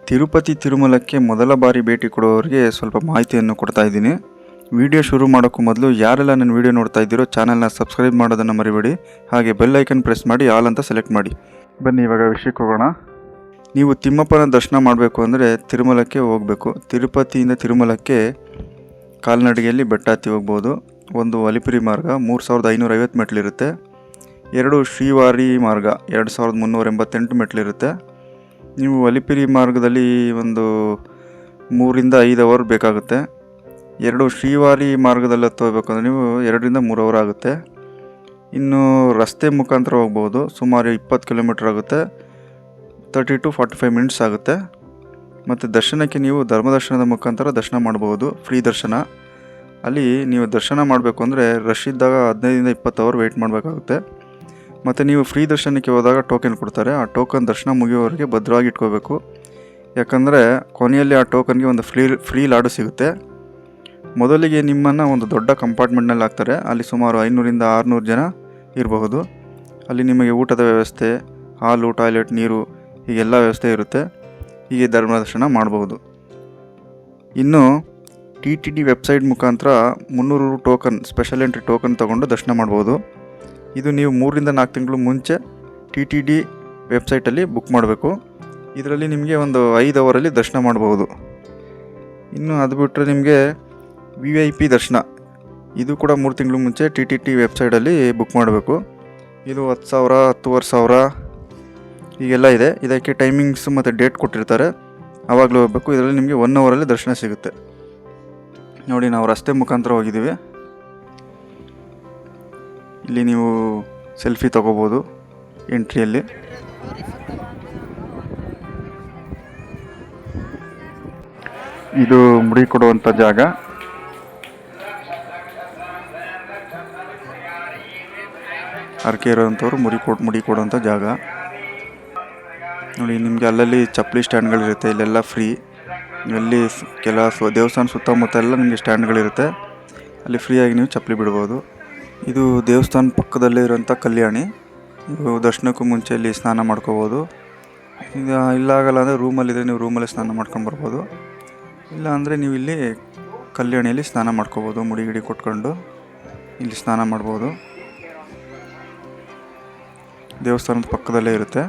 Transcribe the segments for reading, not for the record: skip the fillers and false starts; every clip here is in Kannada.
ತಿರುಪತಿ ತಿರುಮಲಕ್ಕೆ ಮೊದಲ ಬಾರಿ ಭೇಟಿ ಕೊಡುವವರಿಗೆ ಸ್ವಲ್ಪ ಮಾಹಿತಿಯನ್ನು ಕೊಡ್ತಾ ಇದ್ದೀನಿ. ವಿಡಿಯೋ ಶುರು ಮಾಡೋಕ್ಕೂ ಮೊದಲು ಯಾರೆಲ್ಲ ನನ್ನ ವಿಡಿಯೋ ನೋಡ್ತಾ ಇದ್ದೀರೋ ಚಾನಲ್ನ ಸಬ್ಸ್ಕ್ರೈಬ್ ಮಾಡೋದನ್ನು ಮರಿಬೇಡಿ. ಹಾಗೆ ಬೆಲ್ ಐಕನ್ ಪ್ರೆಸ್ ಮಾಡಿ ಆಲ್ ಅಂತ ಸೆಲೆಕ್ಟ್ ಮಾಡಿ. ಬನ್ನಿ ಇವಾಗ ವಿಷಯಕ್ಕೆ ಹೋಗೋಣ. ನೀವು ತಿಮ್ಮಪ್ಪನ ದರ್ಶನ ಮಾಡಬೇಕು ಅಂದರೆ ತಿರುಮಲಕ್ಕೆ ಹೋಗಬೇಕು. ತಿರುಪತಿಯಿಂದ ತಿರುಮಲಕ್ಕೆ ಕಾಲ್ನಡಿಗೆಯಲ್ಲಿ ಬೆಟ್ಟ ಹತ್ತಿ ಹೋಗ್ಬೋದು. ಒಂದು ಅಲಿಪಿರಿ ಮಾರ್ಗ 3550 ಮೆಟ್ಲಿರುತ್ತೆ. 2 ಶ್ರೀವಾರಿ ಮಾರ್ಗ 2388 ಮೆಟ್ಲಿರುತ್ತೆ. ನೀವು ಅಲಿಪಿರಿ ಮಾರ್ಗದಲ್ಲಿ ಒಂದು 3 ರಿಂದ 5 ಅವರ್ ಬೇಕಾಗುತ್ತೆ. 2 ಶ್ರೀವಾರಿ ಮಾರ್ಗದಲ್ಲಿ ಹತ್ತೋಗ್ಬೇಕಂದ್ರೆ ನೀವು 2 ರಿಂದ 3 ಅವರ್ ಆಗುತ್ತೆ. ಇನ್ನು ರಸ್ತೆ ಮುಖಾಂತರ ಹೋಗ್ಬೋದು. ಸುಮಾರು 20 ಕಿಲೋಮೀಟ್ರ್ ಆಗುತ್ತೆ. 30 to 45 ಮಿನಿಟ್ಸ್ ಆಗುತ್ತೆ. ಮತ್ತು ದರ್ಶನಕ್ಕೆ ನೀವು ಧರ್ಮದರ್ಶನದ ಮುಖಾಂತರ ದರ್ಶನ ಮಾಡ್ಬೋದು. ಫ್ರೀ ದರ್ಶನ. ಅಲ್ಲಿ ನೀವು ದರ್ಶನ ಮಾಡಬೇಕು ಅಂದರೆ ರಶ್ ಇದ್ದಾಗ 15 ರಿಂದ 20 ಅವರ್ ವೆಯ್ಟ್ ಮಾಡಬೇಕಾಗುತ್ತೆ. ಮತ್ತು ನೀವು ಫ್ರೀ ದರ್ಶನಕ್ಕೆ ಹೋದಾಗ ಟೋಕೆನ್ ಕೊಡ್ತಾರೆ. ಆ ಟೋಕನ್ ದರ್ಶನ ಮುಗಿಯೋವರೆಗೆ ಭದ್ರವಾಗಿ ಇಟ್ಕೋಬೇಕು. ಯಾಕಂದರೆ ಕೊನೆಯಲ್ಲಿ ಆ ಟೋಕನ್ಗೆ ಒಂದು ಫ್ರೀ ಲಾಡು ಸಿಗುತ್ತೆ. ಮೊದಲಿಗೆ ನಿಮ್ಮನ್ನು ಒಂದು ದೊಡ್ಡ ಕಂಪಾರ್ಟ್ಮೆಂಟ್ನಲ್ಲಿ ಹಾಕ್ತಾರೆ. ಅಲ್ಲಿ ಸುಮಾರು 500 ರಿಂದ 600 ಜನ ಇರಬಹುದು. ಅಲ್ಲಿ ನಿಮಗೆ ಊಟದ ವ್ಯವಸ್ಥೆ, ಹಾಲು, ಟಾಯ್ಲೆಟ್, ನೀರು ಹೀಗೆಲ್ಲ ವ್ಯವಸ್ಥೆ ಇರುತ್ತೆ. ಹೀಗೆ ಧರ್ಮದರ್ಶನ ಮಾಡಬಹುದು. ಇನ್ನು TTD ವೆಬ್ಸೈಟ್ ಮುಖಾಂತರ 300 ಟೋಕನ್, ಸ್ಪೆಷಲ್ ಎಂಟ್ರಿ ಟೋಕನ್ ತೊಗೊಂಡು ದರ್ಶನ ಮಾಡ್ಬೋದು. ಇದು ನೀವು 3 ರಿಂದ 4 ತಿಂಗಳು ಮುಂಚೆ TTD ವೆಬ್ಸೈಟಲ್ಲಿ ಬುಕ್ ಮಾಡಬೇಕು. ಇದರಲ್ಲಿ ನಿಮಗೆ ಒಂದು 5 ಅವರಲ್ಲಿ ದರ್ಶನ ಮಾಡ್ಬೋದು. ಇನ್ನು ಅದು ಬಿಟ್ಟರೆ ನಿಮಗೆ VIP ದರ್ಶನ, ಇದು ಕೂಡ 3 ತಿಂಗಳು ಮುಂಚೆ TTD ವೆಬ್ಸೈಟಲ್ಲಿ ಬುಕ್ ಮಾಡಬೇಕು. ಇದು 10,000, 10,500 ಹೀಗೆಲ್ಲ ಇದೆ. ಇದಕ್ಕೆ ಟೈಮಿಂಗ್ಸ್ ಮತ್ತು ಡೇಟ್ ಕೊಟ್ಟಿರ್ತಾರೆ. ಆವಾಗಲೂ ಹೋಗಬೇಕು. ಇದರಲ್ಲಿ ನಿಮಗೆ 1 ಅವರಲ್ಲಿ ದರ್ಶನ ಸಿಗುತ್ತೆ. ನೋಡಿ, ನಾವು ರಸ್ತೆ ಮುಖಾಂತರ ಹೋಗಿದ್ದೀವಿ. ಇಲ್ಲಿ ನೀವು ಸೆಲ್ಫಿ ತಗೋಬೋದು ಎಂಟ್ರಿಯಲ್ಲಿ. ಇದು ಮುಡಿ ಕೊಡುವಂಥ ಜಾಗ. ಹರಕೆ ಇರೋವಂಥವ್ರು ಮುಡಿ ಕೊಡುವಂಥ ಜಾಗ. ನೋಡಿ, ನಿಮಗೆ ಅಲ್ಲಲ್ಲಿ ಚಪ್ಪಲಿ ಸ್ಟ್ಯಾಂಡ್ಗಳಿರುತ್ತೆ. ಇಲ್ಲೆಲ್ಲ ಫ್ರೀ. ಇಲ್ಲಿ ದೇವಸ್ಥಾನ ಸುತ್ತಮುತ್ತ ಎಲ್ಲ ನಿಮಗೆ ಸ್ಟ್ಯಾಂಡ್ಗಳಿರುತ್ತೆ. ಅಲ್ಲಿ ಫ್ರೀಯಾಗಿ ನೀವು ಚಪ್ಪಲಿ ಬಿಡ್ಬೋದು. ಇದು ದೇವಸ್ಥಾನ ಪಕ್ಕದಲ್ಲೇ ಇರೋಂಥ ಕಲ್ಯಾಣಿ. ನೀವು ದರ್ಶನಕ್ಕೂ ಮುಂಚೆ ಇಲ್ಲಿ ಸ್ನಾನ ಮಾಡ್ಕೋಬೋದು. ಈಗ ಇಲ್ಲಾಗಲ್ಲ ಅಂದರೆ ರೂಮಲ್ಲಿದೆ, ನೀವು ರೂಮಲ್ಲಿ ಸ್ನಾನ ಮಾಡ್ಕೊಂಡು ಬರ್ಬೋದು. ಇಲ್ಲ ಅಂದರೆ ನೀವು ಇಲ್ಲಿ ಕಲ್ಯಾಣಿಯಲ್ಲಿ ಸ್ನಾನ ಮಾಡ್ಕೋಬೋದು. ಮುಡಿ ಗಿಡಿ ಕೊಟ್ಕೊಂಡು ಇಲ್ಲಿ ಸ್ನಾನ ಮಾಡ್ಬೋದು. ದೇವಸ್ಥಾನದ ಪಕ್ಕದಲ್ಲೇ ಇರುತ್ತೆ.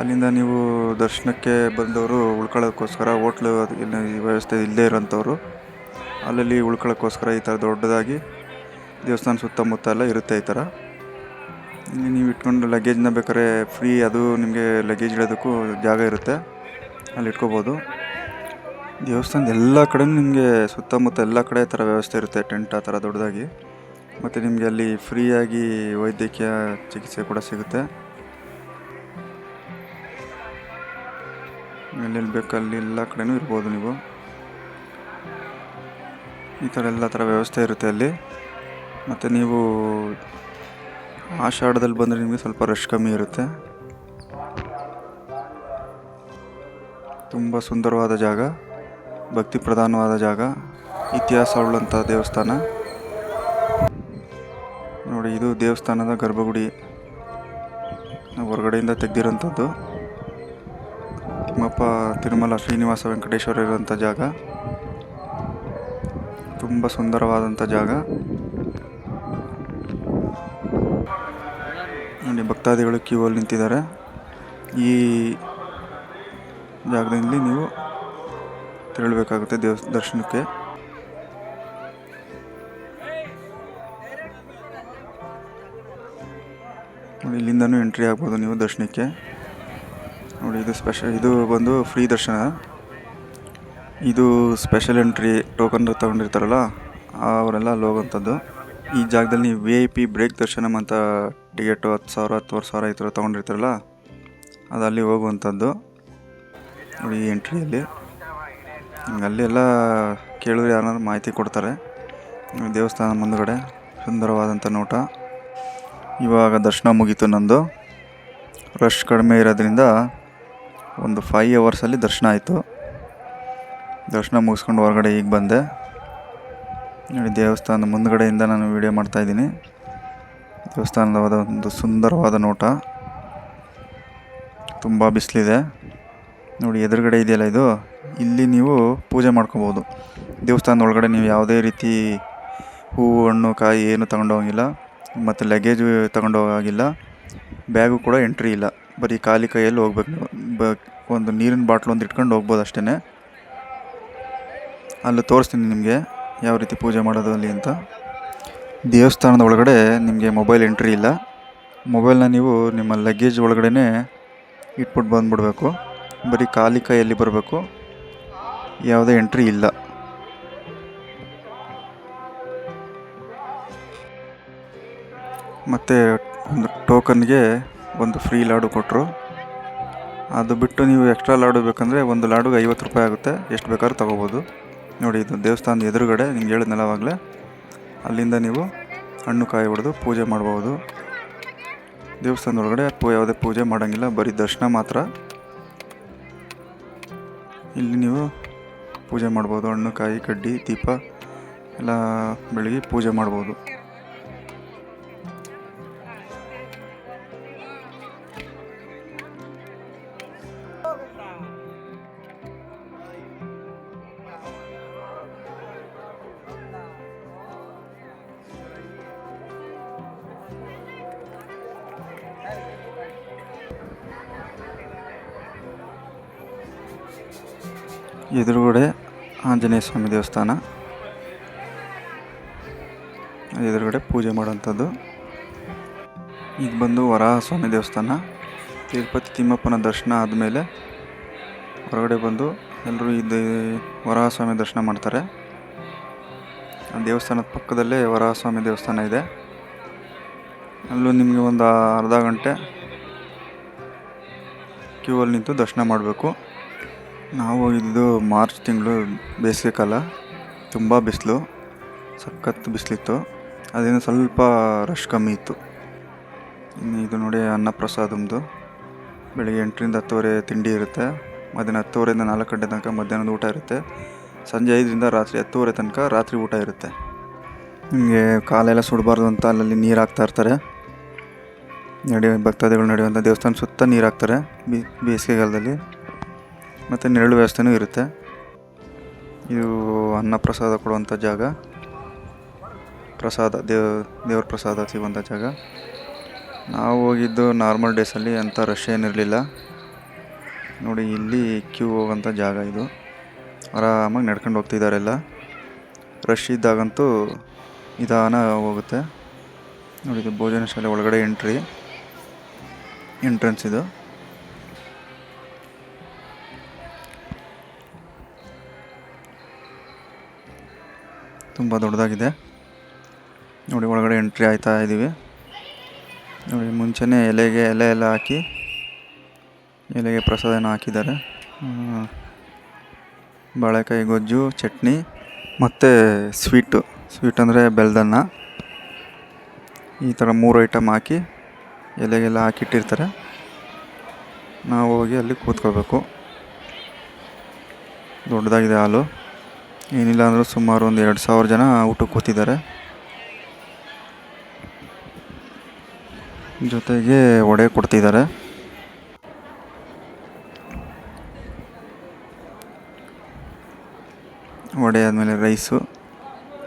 ಅಲ್ಲಿಂದ ನೀವು ದರ್ಶನಕ್ಕೆ ಬಂದವರು ಉಳ್ಕೊಳ್ಳೋಕ್ಕೋಸ್ಕರ ಹೋಟ್ಲು ವ್ಯವಸ್ಥೆ ಇಲ್ಲದೇ ಇರೋಂಥವ್ರು ಅಲ್ಲಲ್ಲಿ ಉಳ್ಕೊಳ್ಳೋಕ್ಕೋಸ್ಕರ ಈ ಥರ ದೊಡ್ಡದಾಗಿ ದೇವಸ್ಥಾನ ಸುತ್ತಮುತ್ತ ಎಲ್ಲ ಇರುತ್ತೆ. ಈ ಥರ ಇಲ್ಲಿ ನೀವು ಇಟ್ಕೊಂಡು ಲಗೇಜ್ನ ಬೇಕಾದ್ರೆ ಫ್ರೀ, ಅದು ನಿಮಗೆ ಲಗೇಜ್ ಇಡೋದಕ್ಕೂ ಜಾಗ ಇರುತ್ತೆ. ಅಲ್ಲಿ ಇಟ್ಕೋಬೋದು. ದೇವಸ್ಥಾನದ ಎಲ್ಲ ಕಡೆ ನಿಮಗೆ ಸುತ್ತಮುತ್ತ ಎಲ್ಲ ಕಡೆ ಥರ ವ್ಯವಸ್ಥೆ ಇರುತ್ತೆ. ಟೆಂಟ್ ಆ ಥರ ದೊಡ್ಡದಾಗಿ. ಮತ್ತು ನಿಮಗೆ ಅಲ್ಲಿ ಫ್ರೀಯಾಗಿ ವೈದ್ಯಕೀಯ ಚಿಕಿತ್ಸೆ ಕೂಡ ಸಿಗುತ್ತೆ. ಎಲ್ಲೆಲ್ಲಿ ಬೇಕು ಅಲ್ಲಿ ಎಲ್ಲ ಕಡೆನೂ ಇರ್ಬೋದು ನೀವು. ಈ ಥರ ಎಲ್ಲ ಥರ ವ್ಯವಸ್ಥೆ ಇರುತ್ತೆ ಅಲ್ಲಿ. ಮತ್ತು ನೀವು ಆಷಾಢದಲ್ಲಿ ಬಂದರೆ ನಿಮಗೆ ಸ್ವಲ್ಪ ರಶ್ ಕಮ್ಮಿ ಇರುತ್ತೆ. ತುಂಬ ಸುಂದರವಾದ ಜಾಗ, ಭಕ್ತಿ ಪ್ರಧಾನವಾದ ಜಾಗ, ಇತಿಹಾಸ ಉಳ್ಳಂಥ ದೇವಸ್ಥಾನ. ನೋಡಿ, ಇದು ದೇವಸ್ಥಾನದ ಗರ್ಭಗುಡಿ. ಹೊರಗಡೆಯಿಂದ ತೆಗೆದಿರೋಂಥದ್ದು. ತಿಮ್ಮಪ್ಪ ತಿರುಮಲ ಶ್ರೀನಿವಾಸ ವೆಂಕಟೇಶ್ವರ ಇರೋಂಥ ಜಾಗ. ತುಂಬ ಸುಂದರವಾದಂಥ ಜಾಗ. ನೋಡಿ, ಭಕ್ತಾದಿಗಳು ಕ್ಯೂ ಅಲ್ಲಿ ನಿಂತಿದ್ದಾರೆ. ಈ ಜಾಗದಲ್ಲಿ ನೀವು ತೆರಳಬೇಕಾಗುತ್ತೆ ದರ್ಶನಕ್ಕೆ. ನೋಡಿ, ಇಲ್ಲಿಂದನೂ ಎಂಟ್ರಿ ಆಗ್ಬೋದು ನೀವು ದರ್ಶನಕ್ಕೆ. ನೋಡಿ, ಇದು ಬಂದು ಫ್ರೀ ದರ್ಶನ. ಇದು ಸ್ಪೆಷಲ್ ಎಂಟ್ರಿ ಟೋಕನ್ ತೊಗೊಂಡಿರ್ತಾರಲ್ಲ ಅವರೆಲ್ಲ ಅಲ್ಲಿ ಹೋಗೋವಂಥದ್ದು. ಈ ಜಾಗದಲ್ಲಿ ನೀವು VIP ಬ್ರೇಕ್ ದರ್ಶನಮ್ ಅಂತ ಟಿಕೆಟು 10,000, 10,500 ಈ ಥರ ತೊಗೊಂಡಿರ್ತಾರಲ್ಲ ಅದು ಅಲ್ಲಿ ಹೋಗುವಂಥದ್ದು. ನೋಡಿ, ಈ ಎಂಟ್ರಿಯಲ್ಲಿ ಅಲ್ಲೆಲ್ಲ ಕೇಳಿದ್ರೆ ಯಾರು ಮಾಹಿತಿ ಕೊಡ್ತಾರೆ. ದೇವಸ್ಥಾನ ಮುಂದುಗಡೆ ಸುಂದರವಾದಂಥ ನೋಟ. ಇವಾಗ ದರ್ಶನ ಮುಗೀತು ನಂದು. ರಶ್ ಕಡಿಮೆ ಇರೋದ್ರಿಂದ ಒಂದು 5 ಅವರ್ಸಲ್ಲಿ ದರ್ಶನ ಆಯಿತು. ದರ್ಶನ ಮುಗಿಸ್ಕೊಂಡು ಹೊರಗಡೆ ಈಗ ಬಂದೆ. ನೋಡಿ, ದೇವಸ್ಥಾನದ ಮುಂದುಗಡೆಯಿಂದ ನಾನು ವಿಡಿಯೋ ಮಾಡ್ತಾಯಿದ್ದೀನಿ. ದೇವಸ್ಥಾನದ ಒಂದು ಸುಂದರವಾದ ನೋಟ. ತುಂಬ ಬಿಸಿಲಿದೆ ನೋಡಿ. ಎದುರುಗಡೆ ಇದೆಯಲ್ಲ ಇದು, ಇಲ್ಲಿ ನೀವು ಪೂಜೆ ಮಾಡ್ಕೋಬೋದು. ದೇವಸ್ಥಾನದ ಒಳಗಡೆ ನೀವು ಯಾವುದೇ ರೀತಿ ಹೂವು ಹಣ್ಣು ಕಾಯಿ ಏನು ತಗೊಂಡೋಗಿಲ್ಲ, ಮತ್ತು ಲಗೇಜ್ ತಗೊಂಡೋಗಿಲ್ಲ, ಬ್ಯಾಗು ಕೂಡ ಎಂಟ್ರಿ ಇಲ್ಲ. ಬರೀ ಖಾಲಿ ಕೈಯಲ್ಲಿ ಹೋಗ್ಬೇಕು ನೀವು. ಒಂದು ನೀರಿನ ಬಾಟ್ಲು ಒಂದು ಇಟ್ಕೊಂಡು ಹೋಗ್ಬೋದು ಅಷ್ಟೇ. ಅಲ್ಲಿ ತೋರಿಸ್ತೀನಿ ನಿಮಗೆ ಯಾವ ರೀತಿ ಪೂಜೆ ಮಾಡೋದು ಅಲ್ಲಿ ಅಂತ. ದೇವಸ್ಥಾನದ ಒಳಗಡೆ ನಿಮಗೆ ಮೊಬೈಲ್ ಎಂಟ್ರಿ ಇಲ್ಲ. ಮೊಬೈಲ್ನ ನೀವು ನಿಮ್ಮ ಲಗೇಜ್ ಒಳಗಡೆ ಇಟ್ಬಿಟ್ಟು ಬಂದುಬಿಡ್ಬೇಕು. ಬರೀ ಖಾಲಿ ಕೈಯಲ್ಲಿ ಬರಬೇಕು, ಯಾವುದೇ ಎಂಟ್ರಿ ಇಲ್ಲ. ಮತ್ತು ಒಂದು ಟೋಕನ್ಗೆ ಒಂದು ಫ್ರೀ ಲಾಡು ಕೊಟ್ಟರು. ಅದು ಬಿಟ್ಟು ನೀವು ಎಕ್ಸ್ಟ್ರಾ ಲಾಡು ಬೇಕಂದರೆ ಒಂದು ಲಾಡುಗೆ 50 ರೂಪಾಯಿ ಆಗುತ್ತೆ. ಎಷ್ಟು ಬೇಕಾದ್ರೂ ತೊಗೋಬೋದು. ನೋಡಿ, ಇದು ದೇವಸ್ಥಾನದ ಎದುರುಗಡೆ ನಿಮ್ಗೆ ಹೇಳಿದ್ನಲ್ಲ ಆವಾಗಲೇ, ಅಲ್ಲಿಂದ ನೀವು ಹಣ್ಣು ಕಾಯಿ ಹೊಡೆದು ಪೂಜೆ ಮಾಡ್ಬೋದು. ದೇವಸ್ಥಾನದ ಒಳಗಡೆ ಯಾವುದೇ ಪೂಜೆ ಮಾಡೋಂಗಿಲ್ಲ, ಬರೀ ದರ್ಶನ ಮಾತ್ರ. ಇಲ್ಲಿ ನೀವು ಪೂಜೆ ಮಾಡ್ಬೋದು. ಹಣ್ಣು ಕಾಯಿ ಕಡ್ಡಿ ದೀಪ ಎಲ್ಲ ಬೆಳಗ್ಗೆ ಪೂಜೆ ಮಾಡ್ಬೋದು. ಎದುರುಗಡೆ ಆಂಜನೇಯ ಸ್ವಾಮಿ ದೇವಸ್ಥಾನ, ಎದುರುಗಡೆ ಪೂಜೆ ಮಾಡೋಂಥದ್ದು. ಇದು ಬಂದು ವರಾಹ ಸ್ವಾಮಿ ದೇವಸ್ಥಾನ. ತಿರುಪತಿ ತಿಮ್ಮಪ್ಪನ ದರ್ಶನ ಆದಮೇಲೆ ಹೊರಗಡೆ ಬಂದು ಎಲ್ಲರೂ ಇದು ವರಾಹ ಸ್ವಾಮಿ ದರ್ಶನ ಮಾಡ್ತಾರೆ. ಆ ದೇವಸ್ಥಾನದ ಪಕ್ಕದಲ್ಲೇ ವರಾಹ ಸ್ವಾಮಿ ದೇವಸ್ಥಾನ ಇದೆ. ಅಲ್ಲೂ ನಿಮಗೆ ಒಂದು ಅರ್ಧ ಗಂಟೆ ಕ್ಯೂವಲ್ಲಿ ನಿಂತು ದರ್ಶನ ಮಾಡಬೇಕು. ನಾವು ಹೋಗಿದ್ದು ಮಾರ್ಚ್ ತಿಂಗಳು, ಬೇಸಿಗೆ ಕಾಲ, ತುಂಬ ಬಿಸಿಲು, ಸಖತ್ತು ಬಿಸಿಲಿತ್ತು. ಅದರಿಂದ ಸ್ವಲ್ಪ ರಶ್ ಕಮ್ಮಿ ಇತ್ತು. ಇನ್ನು ಇದು ನೋಡಿ ಅನ್ನಪ್ರಸಾದಮ್ದು. ಬೆಳಿಗ್ಗೆ 8ರಿಂದ 10:30 ತಿಂಡಿ ಇರುತ್ತೆ. ಮಧ್ಯಾಹ್ನ 10:30ಯಿಂದ 4 ಗಂಟೆ ತನಕ ಮಧ್ಯಾಹ್ನದ ಊಟ ಇರುತ್ತೆ. ಸಂಜೆ 5ರಿಂದ ರಾತ್ರಿ 10:30 ತನಕ ರಾತ್ರಿ ಊಟ ಇರುತ್ತೆ. ನಿಮಗೆ ಕಾಲೆಲ್ಲ ಸುಡಬಾರ್ದು ಅಂತ ಅಲ್ಲಲ್ಲಿ ನೀರು ಹಾಕ್ತಾಯಿರ್ತಾರೆ. ಭಕ್ತಾದಿಗಳು ನಡೆಯುವಂಥ ದೇವಸ್ಥಾನ ಸುತ್ತ ನೀರು ಹಾಕ್ತಾರೆ ಬೇಸಿಗೆಗಾಲದಲ್ಲಿ. ಮತ್ತು ನೆರಳು ವ್ಯವಸ್ಥೆನೂ ಇರುತ್ತೆ. ಇದು ಅನ್ನಪ್ರಸಾದ ಕೊಡುವಂಥ ಜಾಗ, ಪ್ರಸಾದ ದೇವ್ರ ಪ್ರಸಾದ ಸಿಗುವಂಥ ಜಾಗ. ನಾವು ಹೋಗಿದ್ದು ನಾರ್ಮಲ್ ಡೇಸಲ್ಲಿ ಅಂಥ ರಶ್ ಏನಿರಲಿಲ್ಲ. ನೋಡಿ, ಇಲ್ಲಿ ಕ್ಯೂ ಹೋಗೋಂಥ ಜಾಗ ಇದು. ಆರಾಮಾಗಿ ನಡ್ಕೊಂಡು ಹೋಗ್ತಿದ್ದಾರೆಲ್ಲ. ರಶ್ ಇದ್ದಾಗಂತೂ ನಿಧಾನ ಹೋಗುತ್ತೆ. ನೋಡಿ, ಇದು ಭೋಜನ ಶಾಲೆ ಒಳಗಡೆ ಎಂಟ್ರೆನ್ಸ್ ಇದು. ತುಂಬ ದೊಡ್ಡದಾಗಿದೆ. ನೋಡಿ, ಒಳಗಡೆ ಎಂಟ್ರಿ ಆಯ್ತಾ ಇದ್ದೀವಿ. ನೋಡಿ, ಮುಂಚೆನೇ ಎಲೆ ಎಲ್ಲ ಹಾಕಿ ಎಲೆಗೆ ಪ್ರಸಾದನ ಹಾಕಿದ್ದಾರೆ. ಬಾಳೆಕಾಯಿ ಗೊಜ್ಜು, ಚಟ್ನಿ ಮತ್ತು ಸ್ವೀಟ್ ಅಂದರೆ ಬೆಲ್ಲದನ್ನ. ಈ ಥರ 3 ಐಟಮ್ ಹಾಕಿ ಎಲೆಗೆಲ್ಲ ಹಾಕಿಟ್ಟಿರ್ತಾರೆ. ನಾವು ಹೋಗಿ ಅಲ್ಲಿ ಕೂತ್ಕೋಬೇಕು. ದೊಡ್ಡದಾಗಿದೆ ಹಾಲು. ಏನಿಲ್ಲ ಅಂದರೂ ಸುಮಾರು ಒಂದು 2,000 ಜನ ಊಟಕ್ಕೆ ಕೂತಿದ್ದಾರೆ. ಜೊತೆಗೆ ವಡೆ ಕೊಡ್ತಿದ್ದಾರೆ. ವಡೆ ಆದಮೇಲೆ ರೈಸು,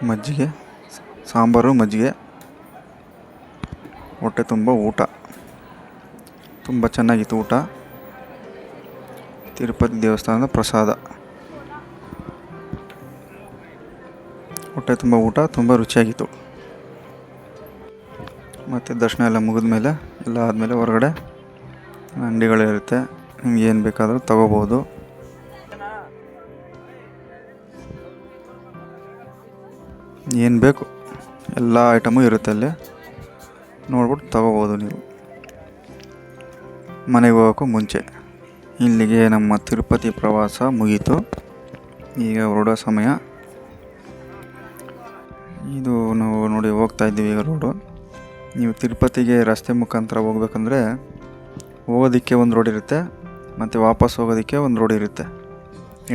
ಮಜ್ಜಿಗೆ, ಸಾಂಬಾರು, ಮಜ್ಜಿಗೆ. ಹೊಟ್ಟೆ ತುಂಬ ಊಟ. ತುಂಬ ಚೆನ್ನಾಗಿತ್ತು ಊಟ. ತಿರುಪತಿ ದೇವಸ್ಥಾನದ ಪ್ರಸಾದ. ಹೊಟ್ಟೆ ತುಂಬ ಊಟ, ತುಂಬ ರುಚಿಯಾಗಿತ್ತು. ಮತ್ತು ದರ್ಶನ ಎಲ್ಲ ಮುಗಿದ್ಮೇಲೆ ಎಲ್ಲ ಆದಮೇಲೆ ಹೊರಗಡೆ ಅಂಗಡಿಗಳಿರುತ್ತೆ. ನಿಮ್ಗೆ ಏನು ಬೇಕಾದರೂ ತಗೋಬೋದು. ಏನು ಬೇಕು ಎಲ್ಲ ಐಟಮು ಇರುತ್ತೆ ಅಲ್ಲಿ. ನೋಡ್ಬಿಟ್ಟು ತಗೋಬೋದು ನೀವು ಮನೆಗೆ ಹೋಗೋಕ್ಕೂ ಮುಂಚೆ. ಇಲ್ಲಿಗೆ ನಮ್ಮ ತಿರುಪತಿ ಪ್ರವಾಸ ಮುಗೀತು. ಈಗ ಹೊರಡೋ ಸಮಯ. ಇದು ನಾವು ನೋಡಿ ಹೋಗ್ತಾ ಇದ್ದೀವಿ ಈಗ ರೋಡು. ನೀವು ತಿರುಪತಿಗೆ ರಸ್ತೆ ಮುಖಾಂತರ ಹೋಗ್ಬೇಕಂದ್ರೆ ಹೋಗೋದಕ್ಕೆ ಒಂದು ರೋಡ್ ಇರುತ್ತೆ, ಮತ್ತು ವಾಪಸ್ ಹೋಗೋದಕ್ಕೆ ಒಂದು ರೋಡ್ ಇರುತ್ತೆ.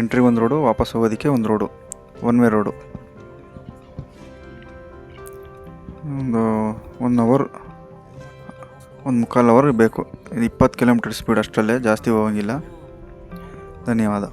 ಎಂಟ್ರಿ ಒಂದು ರೋಡು, ವಾಪಸ್ ಹೋಗೋದಕ್ಕೆ ಒಂದು ರೋಡು, ಒನ್ ವೇ ರೋಡು. ಒಂದು ಒಂದು ಮುಕ್ಕಾಲು ಅವರ್ ಬೇಕು. 20 ಕಿಲೋಮೀಟರ್ ಸ್ಪೀಡ್ ಅಷ್ಟರಲ್ಲೇ, ಜಾಸ್ತಿ ಹೋಗಂಗಿಲ್ಲ. ಧನ್ಯವಾದ.